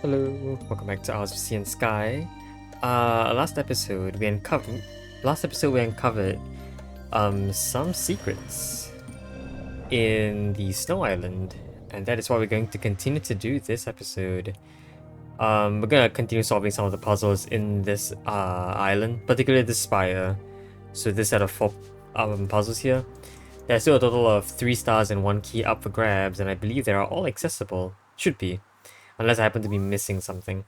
Hello, welcome back to Hours of Sea and Sky. Last episode we uncovered some secrets in the Snow Island, and that is what we're going to continue to do this episode. We're gonna continue solving some of the puzzles in this island, particularly this spire. So this set of four puzzles here. There's still a total of 3 stars and 1 key up for grabs, and I believe they are all accessible. Should be. Unless I happen to be missing something.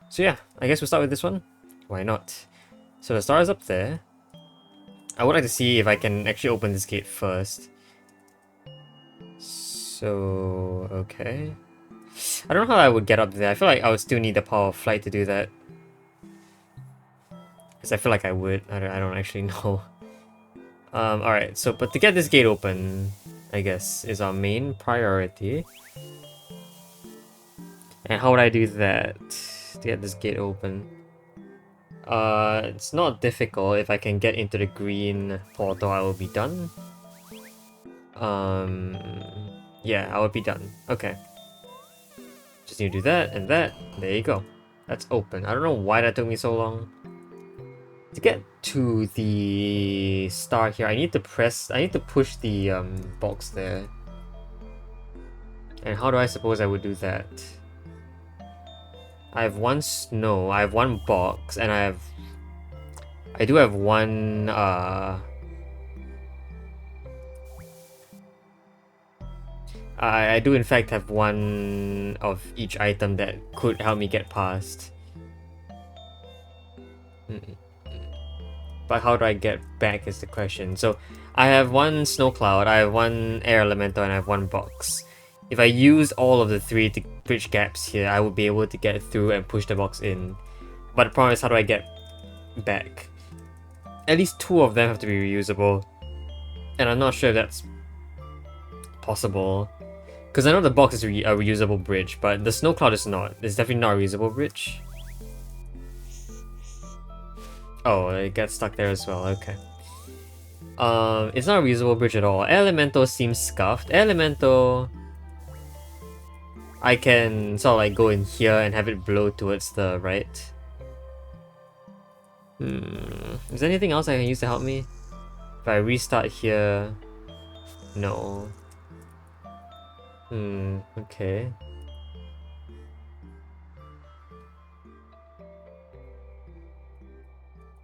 So yeah, I guess we'll start with this one. Why not? So the star is up there. I would like to see if I can actually open this gate first. So, okay. I don't know how I would get up there. I feel like I would still need the power of flight to do that. Because I feel like I would. I don't actually know. Alright, so but to get this gate open, I guess, is our main priority. And how would I do that to get this gate open? It's not difficult. If I can get into the green portal, I will be done. Yeah, I will be done. Okay. Just need to do that and that. There you go. That's open. I don't know why that took me so long. To get to the star here, I need to push the box there. And how do I suppose I would do that? I have one snow, I have one box, and I do have one, I do in fact have one of each item that could help me get past. But how do I get back is the question. So, I have one snow cloud, I have one air elemental, and I have one box. If I use all of the 3 to bridge gaps here, I would be able to get through and push the box in. But the problem is, how do I get back? At least 2 of them have to be reusable. And I'm not sure if that's possible. Because I know the box is a reusable bridge, but the snow cloud is not. It's definitely not a reusable bridge. Oh, it gets stuck there as well, okay. It's not a reusable bridge at all. Elemental seems scuffed. Elemental, I can sort of like go in here and have it blow towards the right. Is there anything else I can use to help me? If I restart here... No. Okay.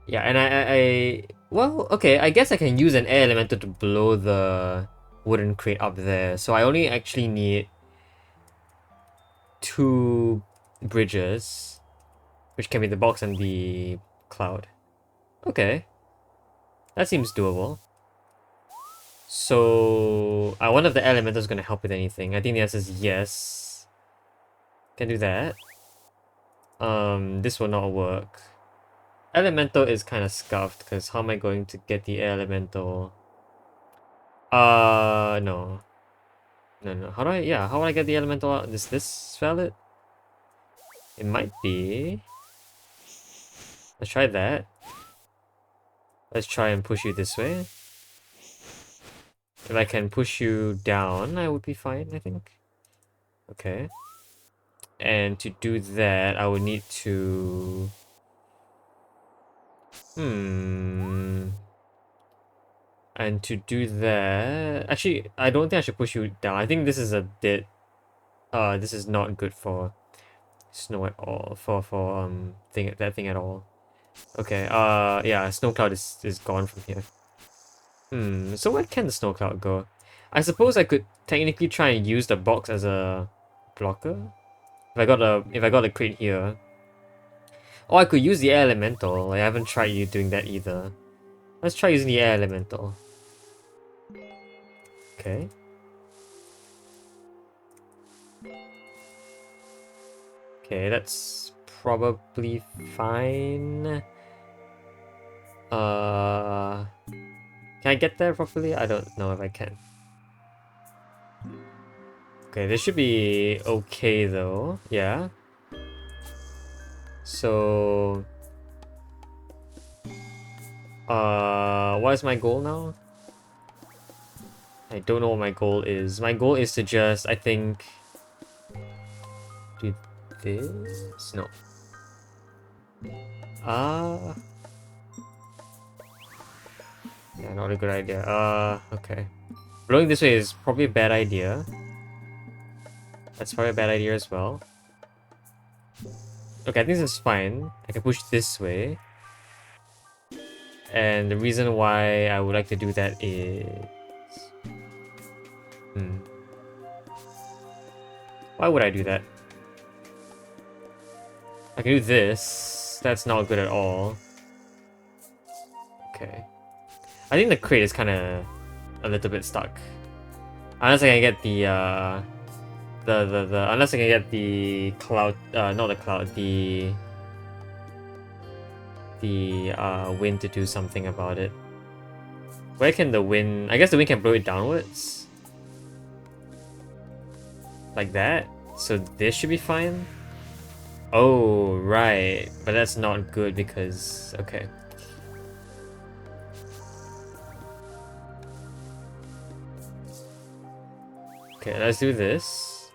Yeah, and well, okay, I guess I can use an air elemental to blow the wooden crate up there. So I only actually need 2 bridges, which can be the box and the cloud. Okay. That seems doable. So, I wonder if the elemental is going to help with anything. I think the answer is yes. Can do that. This will not work. Elemental is kind of scuffed, because how am I going to get the elemental? No. No. How would I get the elemental out? Is this valid? It might be. Let's try that. Let's try and push you this way. If I can push you down, I would be fine, I think. Okay. And to do that, I would need to... And to do that... Actually, I don't think I should push you down. I think this is a bit... this is not good for snow at all. That thing at all. Okay, yeah, snow cloud is gone from here. So where can the snow cloud go? I suppose I could technically try and use the box as a blocker. If I got a crate here. Or I could use the air elemental. I haven't tried you doing that either. Let's try using the air elemental. Okay. Okay, that's probably fine. Can I get there properly? I don't know if I can. Okay, this should be okay though. Yeah. So... what is my goal now? I don't know what my goal is. My goal is to just, I think... do this? No. Ah. Yeah, not a good idea. Okay. Blowing this way is probably a bad idea. That's probably a bad idea as well. Okay, I think this is fine. I can push this way. And the reason why I would like to do that is... Why would I do that? I can do this. That's not good at all. Okay. I think the crate is kind of a little bit stuck. Unless I can get the unless I can get the cloud, not the cloud, the wind to do something about it. Where can the wind? I guess the wind can blow it downwards, like that. So this should be fine. Oh right, but that's not good because okay. Okay, let's do this.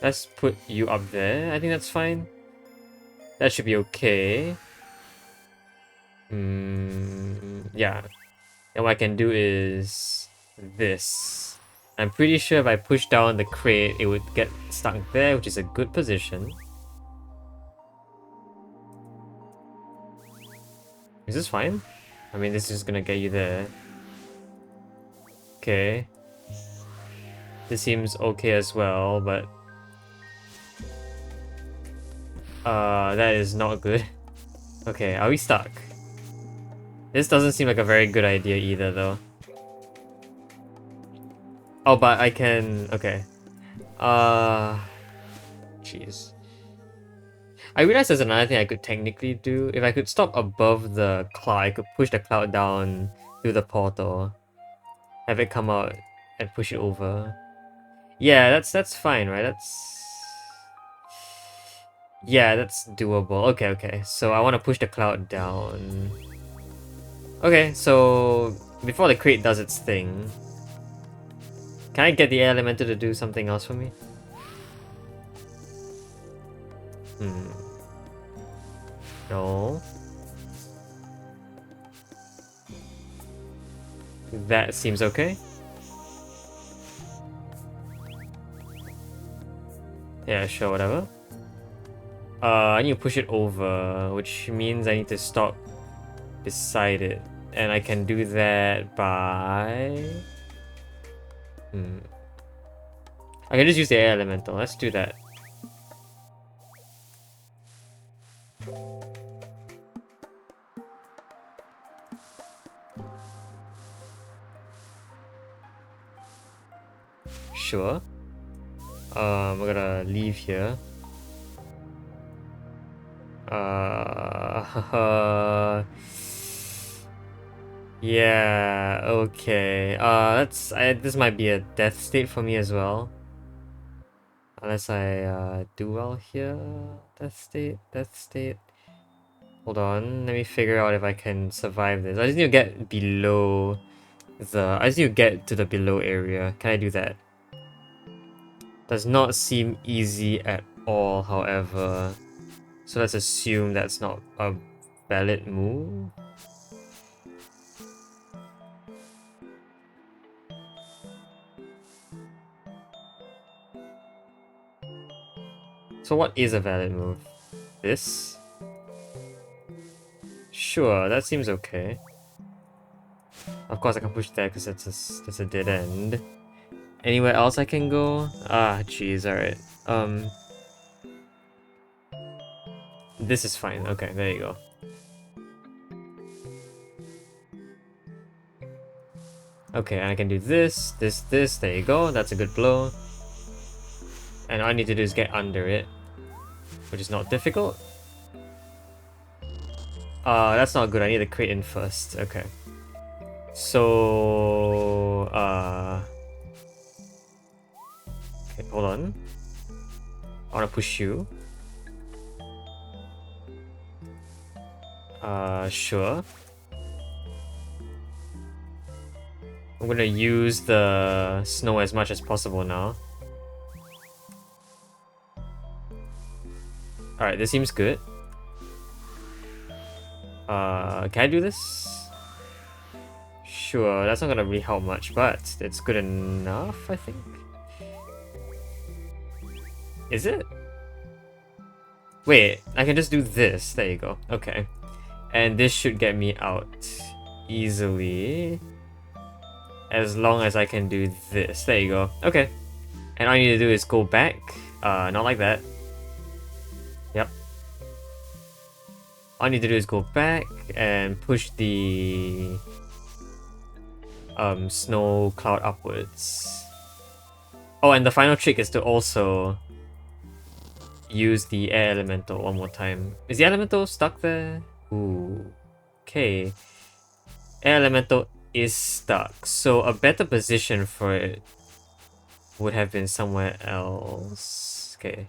Let's put you up there. I think that's fine. That should be okay. Yeah. And what I can do is this. I'm pretty sure if I push down the crate, it would get stuck there, which is a good position. Is this fine? I mean, this is gonna get you there. Okay. This seems okay as well, but... that is not good. Okay, are we stuck? This doesn't seem like a very good idea either, though. Oh, but I can... Okay. Jeez. I realized there's another thing I could technically do. If I could stop above the cloud, I could push the cloud down through the portal. Have it come out and push it over. Yeah, that's fine, right? Yeah, that's doable. Okay. So I want to push the cloud down. Okay, so before the crate does its thing, can I get the air elemental to do something else for me? No. That seems okay. Yeah, sure, whatever. I need to push it over, which means I need to stop beside it. And I can do that by... I can just use the air elemental. Let's do that. Sure. We're gonna leave here. Yeah, okay. This might be a death state for me as well. Unless I do well here. Death state. Hold on, let me figure out if I can survive this. I just need to get below I just need to get to the below area. Can I do that? Does not seem easy at all, however. So let's assume that's not a valid move. So what is a valid move? This? Sure, that seems okay. Of course I can push that because that's a dead end. Anywhere else I can go? Ah, jeez, alright. This is fine. Okay, there you go. Okay, and I can do this, there you go. That's a good blow. And all I need to do is get under it, which is not difficult. That's not good. I need to crate in first. Okay. So, okay, hold on. I wanna push you. Sure. I'm gonna use the snow as much as possible now. Alright, this seems good. Can I do this? Sure, that's not gonna really help much, but it's good enough, I think. Is it? Wait, I can just do this. There you go. Okay. And this should get me out easily. As long as I can do this. There you go. Okay. And all I need to do is go back. Not like that. Yep. All I need to do is go back and push the snow cloud upwards. Oh, and the final trick is to also use the air elemental one more time. Is the elemental stuck there? Ooh. Okay. Air elemental is stuck, so a better position for it would have been somewhere else. Okay.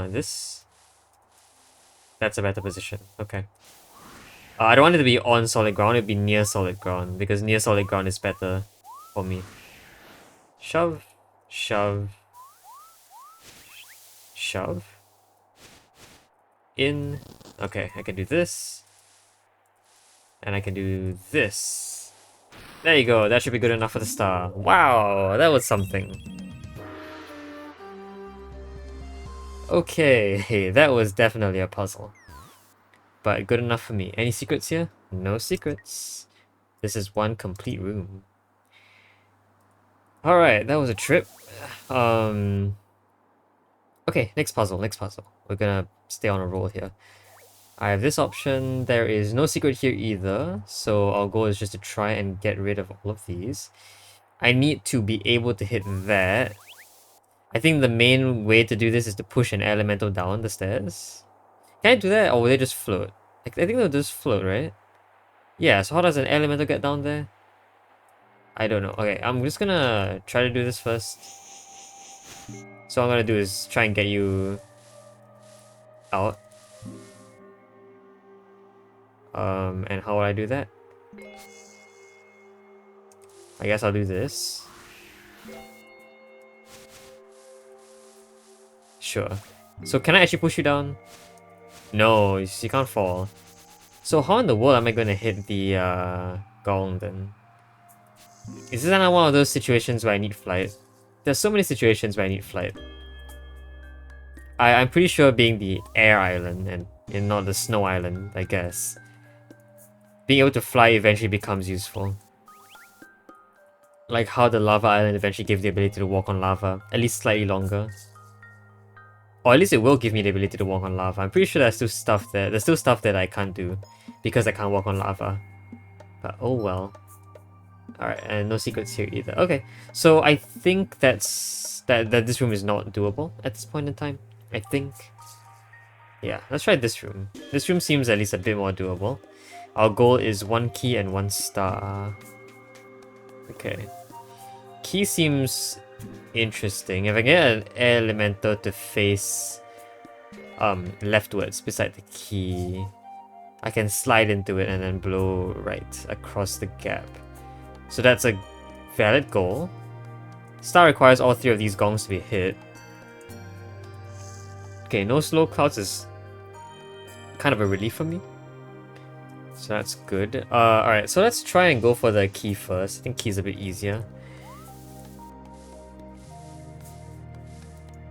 This? That's a better position. Okay. I don't want it to be on solid ground, it'd be near solid ground, because near solid ground is better for me. Shove, shove, shove. In. Okay, I can do this. And I can do this. There you go, that should be good enough for the star. Wow, that was something. Okay, that was definitely a puzzle. But good enough for me. Any secrets here? No secrets. This is one complete room. Alright, that was a trip. Okay, next puzzle, next puzzle. We're gonna stay on a roll here. I have this option. There is no secret here either, so our goal is just to try and get rid of all of these. I need to be able to hit that. I think the main way to do this is to push an elemental down the stairs. Can I do that, or will they just float? I think they'll just float, right? Yeah, so how does an elemental get down there? I don't know. Okay, I'm just gonna try to do this first. So what I'm gonna do is try and get you out. And how would I do that? I guess I'll do this. Sure. So can I actually push you down? No, you can't fall. So how in the world am I gonna hit the gong then? Is this another one of those situations where I need flight? There's so many situations where I need flight. I'm pretty sure being the air island and not the snow island, I guess. Being able to fly eventually becomes useful. Like how the lava island eventually gave the ability to walk on lava, at least slightly longer. Or at least it will give me the ability to walk on lava. I'm pretty sure there's still stuff that I can't do because I can't walk on lava. But oh well. Alright, and no secrets here either. Okay, so I think that this room is not doable at this point in time. I think. Yeah, let's try this room. This room seems at least a bit more doable. Our goal is 1 key and 1 star. Okay. Key seems interesting. If I get an air elemental to face leftwards beside the key, I can slide into it and then blow right across the gap. So that's a valid goal. Star requires all 3 of these gongs to be hit. Okay, no slow clouds is kind of a relief for me. So that's good. Alright, so let's try and go for the key first. I think key's a bit easier.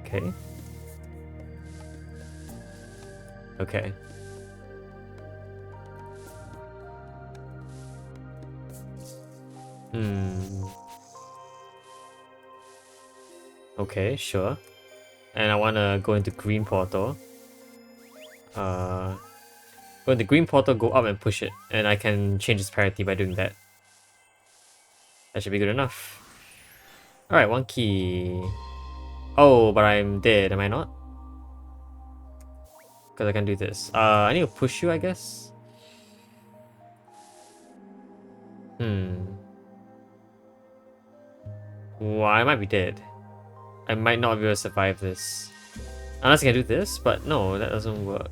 Okay. Okay. Okay, sure. And I wanna go into green portal. Go into green portal, go up and push it. And I can change its parity by doing that. That should be good enough. Alright, 1 key. Oh, but I'm dead, am I not? Because I can do this. I need to push you, I guess? Well, I might be dead. I might not be able to survive this. Unless I can do this, but no, that doesn't work.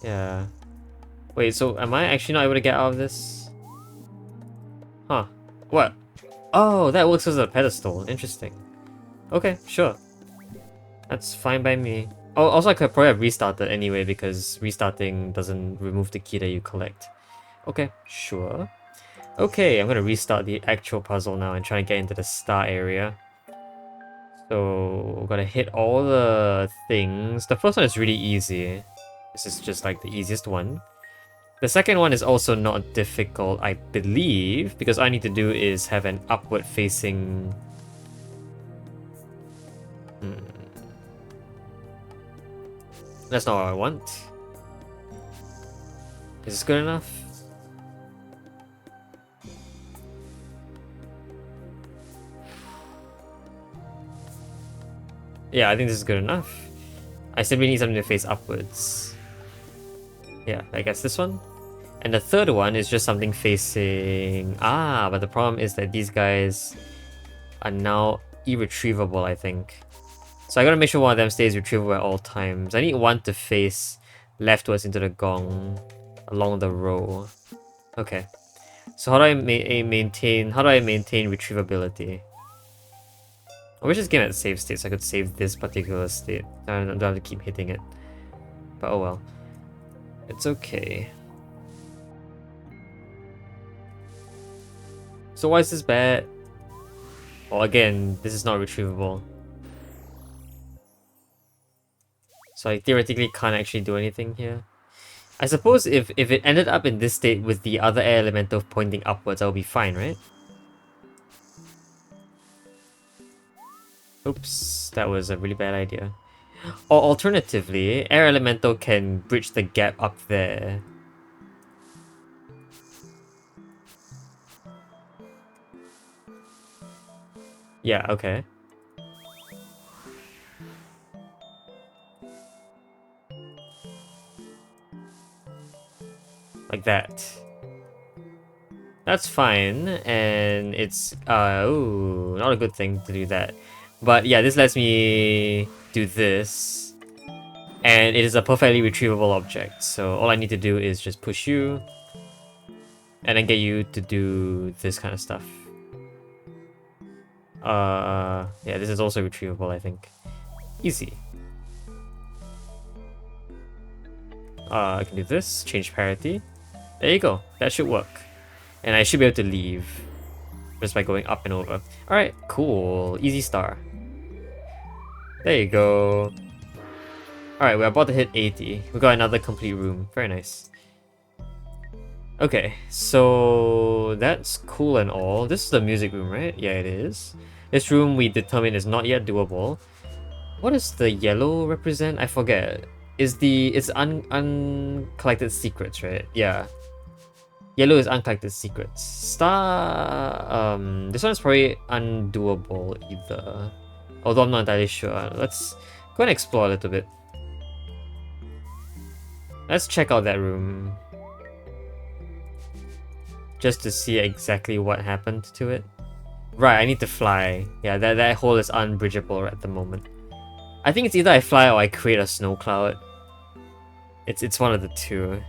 Yeah. Wait, so am I actually not able to get out of this? Huh. What? Oh, that works as a pedestal. Interesting. Okay, sure. That's fine by me. Oh, also I could probably have restarted anyway because restarting doesn't remove the key that you collect. Okay, sure. Okay, I'm gonna restart the actual puzzle now and try to get into the star area. So, we're gonna hit all the things. The first one is really easy. This is just like the easiest one. The second one is also not difficult, I believe, because all I need to do is have an upward facing... That's not what I want. Is this good enough? Yeah, I think this is good enough. I simply need something to face upwards. Yeah, I guess this one. And the third one is just something facing... Ah, but the problem is that these guys are now irretrievable, I think. So I gotta make sure one of them stays retrievable at all times. I need one to face leftwards into the gong along the row. Okay. So how do I maintain retrievability? I wish this game had save state so I could save this particular state. I don't have to keep hitting it. But oh well. It's okay. So why is this bad? Well, again, this is not retrievable. So I theoretically can't actually do anything here. I suppose if it ended up in this state with the other air elemental pointing upwards, I'll be fine, right? Oops, that was a really bad idea. Or alternatively, air elemental can bridge the gap up there. Yeah, okay. Like that. That's fine, and it's, ooh, not a good thing to do that. But yeah, this lets me do this. And it is a perfectly retrievable object, so all I need to do is just push you, and then get you to do this kind of stuff. Yeah, this is also retrievable, I think. Easy. I can do this, change parity. There you go, that should work. And I should be able to leave just by going up and over. Alright, cool, easy star. There you go. Alright, we're about to hit 80. We got another complete room, very nice. Okay, so that's cool and all. This is the music room, right? Yeah, it is. This room we determined is not yet doable. What does the yellow represent? I forget. It's uncollected secrets, right? Yeah. Yellow is uncollected secrets. Star, this one's probably undoable either. Although I'm not entirely sure. Let's go and explore a little bit. Let's check out that room. Just to see exactly what happened to it. Right, I need to fly. Yeah, that hole is unbridgeable at the moment. I think it's either I fly or I create a snow cloud. It's one of the two.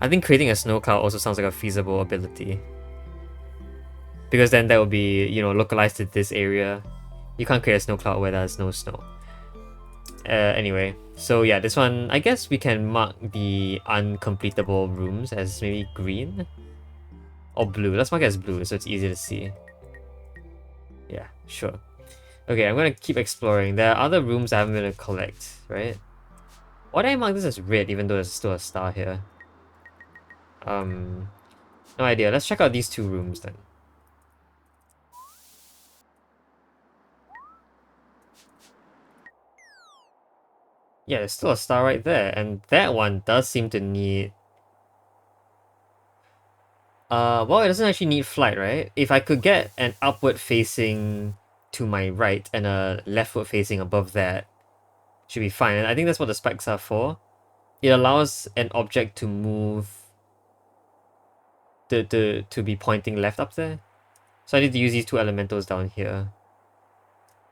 I think creating a snow cloud also sounds like a feasible ability. Because then that would be, you know, localized to this area. You can't create a snow cloud where there's no snow. Anyway, so yeah, this one, I guess we can mark the uncompletable rooms as maybe green? Or blue. Let's mark it as blue so it's easy to see. Yeah, sure. Okay, I'm gonna keep exploring. There are other rooms I haven't been able to collect, right? Why did I mark this as red even though there's still a star here? No idea. Let's check out these two rooms then. Yeah, there's still a star right there, and that one does seem to need... well, it doesn't actually need flight, right? If I could get an upward facing to my right and a leftward facing above that, should be fine. And I think that's what the spikes are for. It allows an object to move to be pointing left up there. So I need to use these two elementals down here.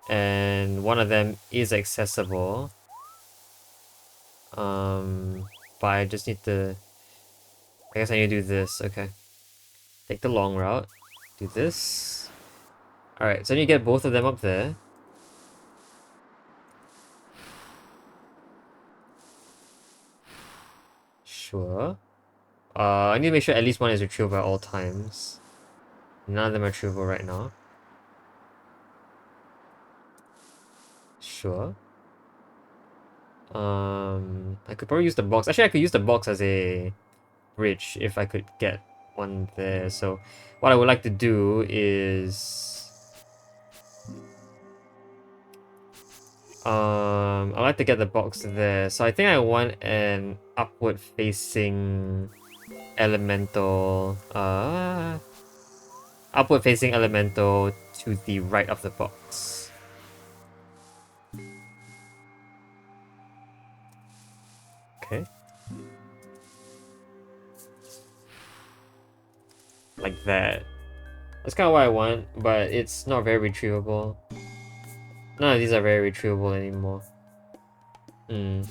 And one of them is accessible. But I just need to... I guess I need to do this, okay. Take the long route. Do this. Alright, so I need to get both of them up there. Sure. I need to make sure at least one is retrievable at all times. None of them are retrievable right now. Sure. I could probably use the box. Actually, I could use the box as a bridge if I could get one there. So, what I would like to do is, I'd like to get the box there. So I think I want an upward facing elemental, upward facing elemental to the right of the box. Okay. Like that. That's kind of what I want, but it's not very retrievable. None of these are very retrievable anymore. Hmm.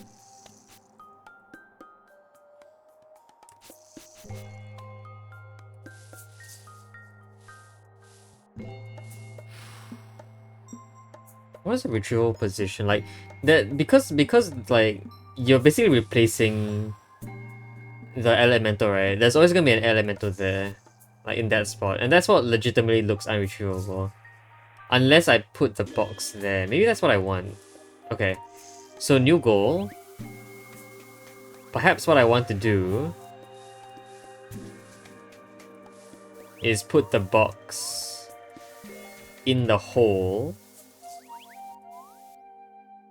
What is a retrieval position? Like that because like you're basically replacing the elemental, right? There's always gonna be an elemental there. Like in that spot. And that's what legitimately looks unretrievable. Unless I put the box there. Maybe that's what I want. Okay. So new goal. Perhaps what I want to do is put the box in the hole,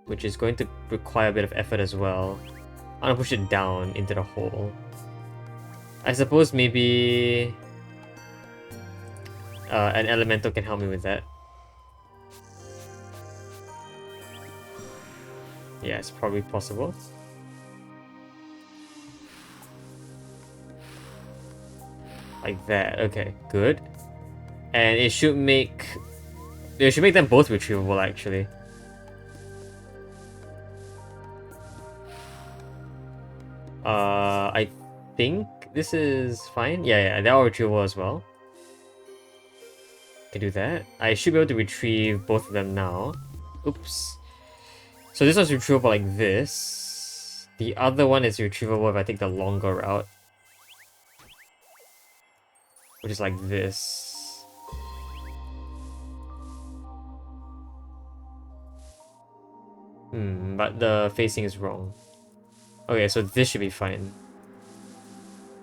which is going to require a bit of effort as well. I'm gonna push it down into the hole. I suppose maybe an elemental can help me with that. Yeah, it's probably possible. Like that. Okay, good. And it should make them both retrievable actually. I think this is fine. Yeah, they're all retrievable as well. Can do that. I should be able to retrieve both of them now. Oops. So this one's retrievable like this. The other one is retrievable if I take the longer route, which is like this. But the facing is wrong. Okay, so this should be fine.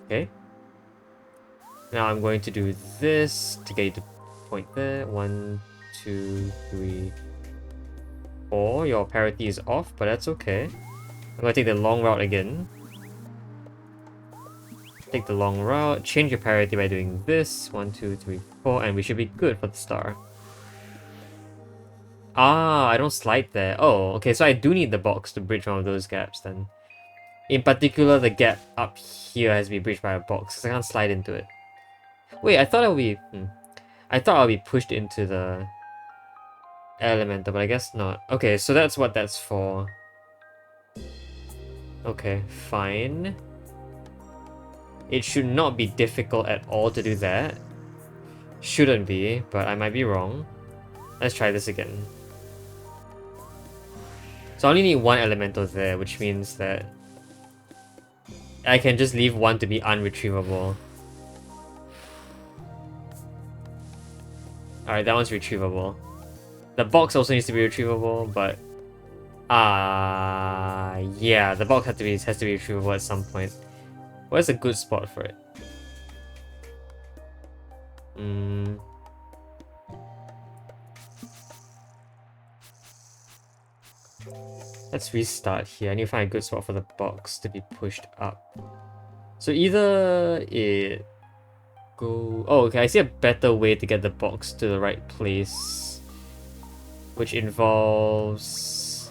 Okay. Now I'm going to do this to get you to point there. 1, 2, 3, 4. Your parity is off, but that's okay. I'm going to take the long route again. Take the long route. Change your parity by doing this. 1, 2, 3, 4. And we should be good for the star. Ah, I don't slide there. Oh, okay, so I do need the box to bridge one of those gaps then. In particular, the gap up here has to be bridged by a box, because I can't slide into it. Wait, I thought I would be... I thought I'll be pushed into the elemental, but I guess not. Okay, so that's what that's for. Okay, fine. It should not be difficult at all to do that. Shouldn't be, but I might be wrong. Let's try this again. So I only need one elemental there, which means that I can just leave one to be unretrievable. Alright, that one's retrievable. The box also needs to be retrievable, but... yeah, the box has to be retrievable at some point. Where's a good spot for it? Let's restart here. I need to find a good spot for the box to be pushed up. So either it go... Oh, okay, I see a better way to get the box to the right place, which involves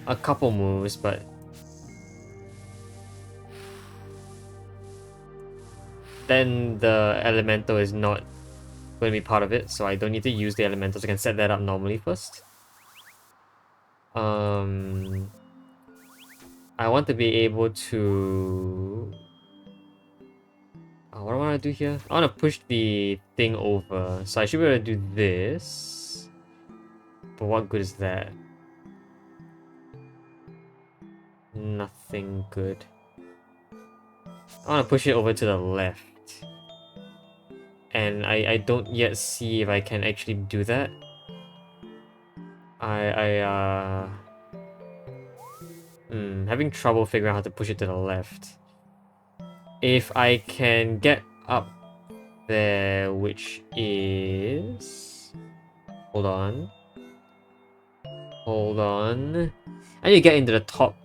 a couple moves, but... then the elemental is not going to be part of it, so I don't need to use the elementals. I can set that up normally first. I want to be able to... what do I want to do here? I want to push the thing over, so I should be able to do this. But what good is that? Nothing good. I want to push it over to the left. And I don't yet see if I can actually do that. Having trouble figuring out how to push it to the left. If I can get up there, which is... Hold on. Hold on. I need to get into the top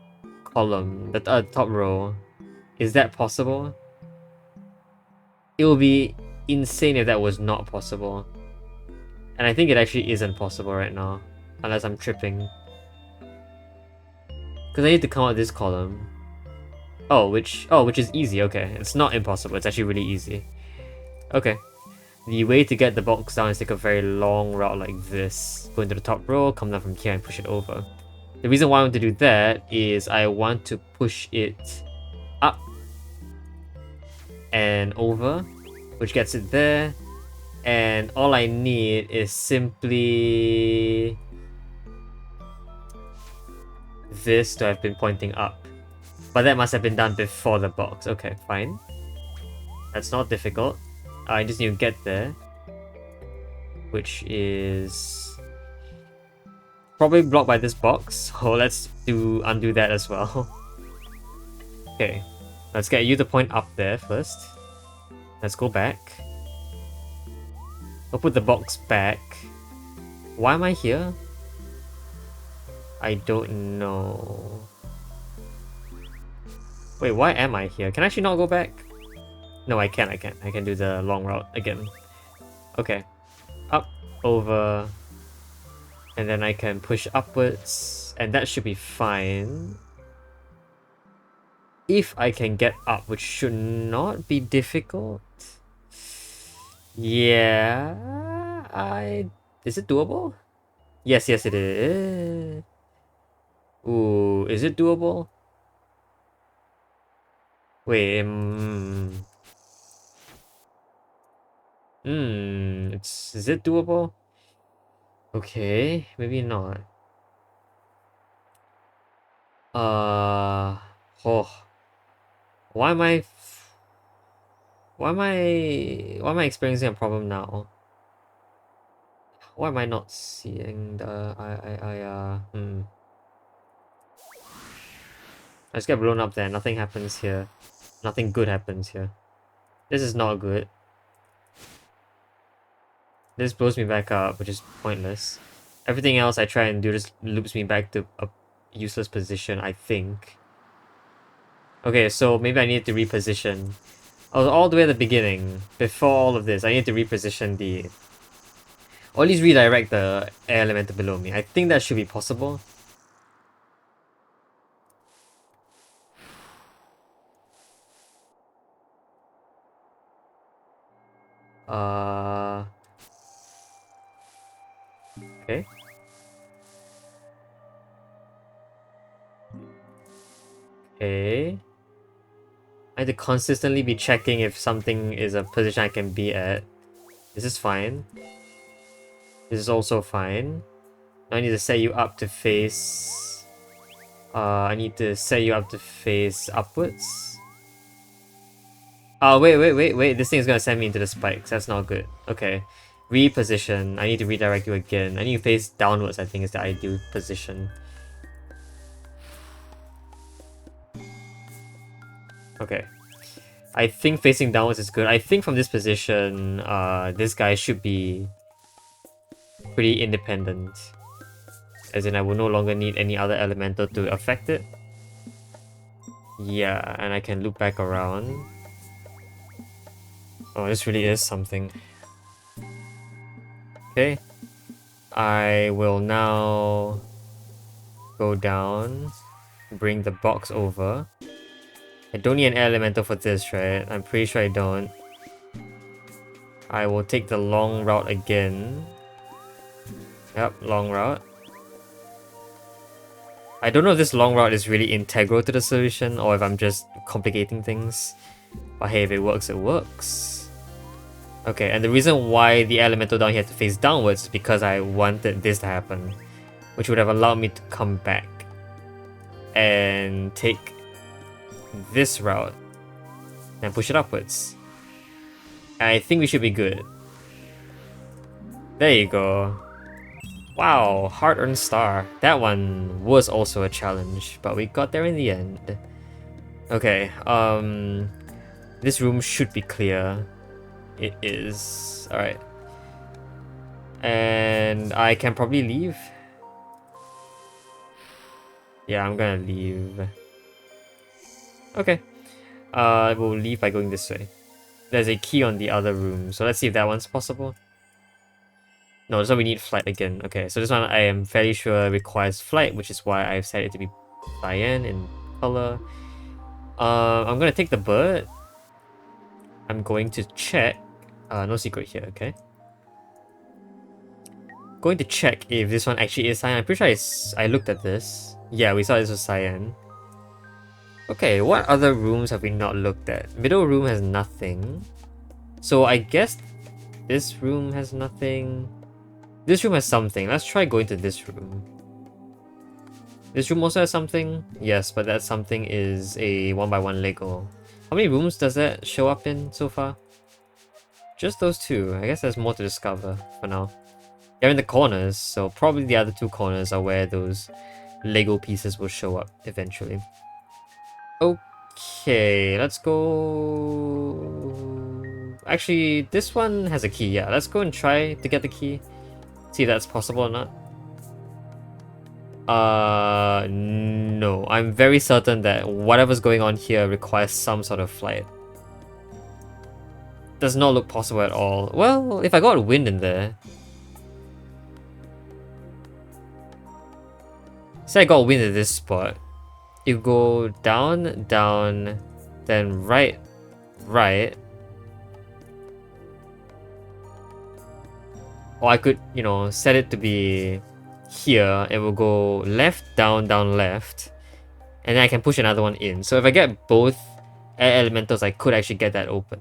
column, the top row. Is that possible? It would be insane if that was not possible. And I think it actually isn't possible right now. Unless I'm tripping. Because I need to come out this column. Which is easy, okay. It's not impossible, it's actually really easy. Okay. The way to get the box down is take a very long route like this. Go into the top row, come down from here and push it over. The reason why I want to do that is I want to push it up and over, which gets it there. And all I need is simply this to have been pointing up. But that must have been done before the box. Okay, fine. That's not difficult. I just need to get there. Which is probably blocked by this box. So let's undo that as well. Okay. Let's get you to point up there first. Let's go back. I'll put the box back. Why am I here? I don't know. Wait, why am I here? Can I actually not go back? No, I can. I can do the long route again. Okay. Up, over. And then I can push upwards. And that should be fine. If I can get up, which should not be difficult. Yeah. Is it doable? Yes, it is. Ooh, is it doable? Wait, is it doable? Okay, maybe not. Oh. Why am I experiencing a problem now? Why am I not seeing the I just get blown up there, nothing happens here. Nothing good happens here. This is not good. This blows me back up, which is pointless. Everything else I try and do just loops me back to a useless position, I think. Okay, so maybe I need to reposition. I was all the way at the beginning. Before all of this, I need to reposition the... Or at least redirect the air elemental below me. I think that should be possible. Okay. Okay. I have to consistently be checking if something is a position I can be at. This is fine. This is also fine. Now I need to set you up to face... I need to set you up to face upwards. Wait. This thing is gonna send me into the spikes. That's not good. Okay. Reposition. I need to redirect you again. I need to face downwards, I think is the ideal position. Okay. I think facing downwards is good. I think from this position, this guy should be pretty independent. As in, I will no longer need any other elemental to affect it. Yeah, and I can loop back around. Oh, this really is something. Okay. I will now go down, bring the box over. I don't need an air elemental for this, right? I'm pretty sure I don't. I will take the long route again. Yep, long route. I don't know if this long route is really integral to the solution or if I'm just complicating things. But hey, if it works, it works. Okay, and the reason why the elemental down here had to face downwards is because I wanted this to happen. Which would have allowed me to come back and take this route and push it upwards. I think we should be good. There you go. Wow, hard-earned star. That one was also a challenge, but we got there in the end. Okay, this room should be clear. It is. Alright. And I can probably leave. Yeah, I'm gonna leave. Okay. We'll leave by going this way. There's a key on the other room, so let's see if that one's possible. No, this one we need flight again. Okay, so this one I am fairly sure requires flight, which is why I've set it to be cyan in color. I'm gonna take the bird. I'm going to check. No secret here, okay? Going to check if this one actually is cyan. I'm pretty sure I looked at this. Yeah, we saw this was cyan. Okay, what other rooms have we not looked at? Middle room has nothing. So I guess this room has nothing. This room has something. Let's try going to this room. This room also has something. Yes, but that something is a 1x1 Lego. How many rooms does that show up in so far? Just those two. I guess there's more to discover for now. They're in the corners, so probably the other two corners are where those Lego pieces will show up eventually. Okay, let's go... Actually, this one has a key, yeah. Let's go and try to get the key. See if that's possible or not. No. I'm very certain that whatever's going on here requires some sort of flight. Does not look possible at all. Well, if I got wind in there... Say I got wind at this spot. You go down, down, then right, right. Or I could, you know, set it to be here. It will go left, down, down, left. And then I can push another one in. So if I get both air elementals, I could actually get that open.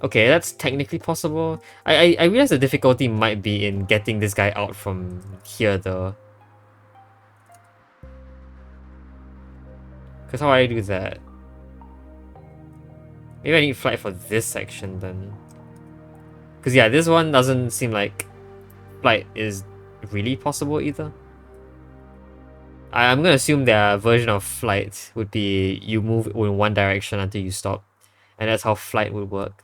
Okay, that's technically possible. I realize the difficulty might be in getting this guy out from here though. Because how do I do that? Maybe I need flight for this section then. Because yeah, this one doesn't seem like flight is really possible either. I'm gonna assume their version of flight would be you move in one direction until you stop. And that's how flight would work.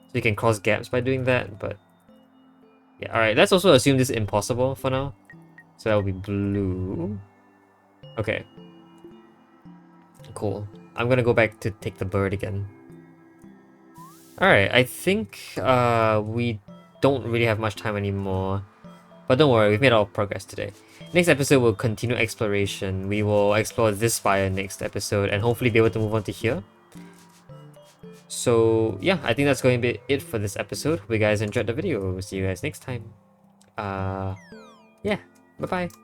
So you can cross gaps by doing that, but... Yeah, alright, let's also assume this is impossible for now. So that will be blue. Okay. Cool. I'm gonna go back to take the bird again. Alright, I think we don't really have much time anymore. But don't worry, we've made a lot of progress today. Next episode we'll continue exploration. We will explore this spire next episode and hopefully be able to move on to here. So yeah, I think that's going to be it for this episode. Hope you guys enjoyed the video. We'll see you guys next time. Yeah, bye bye.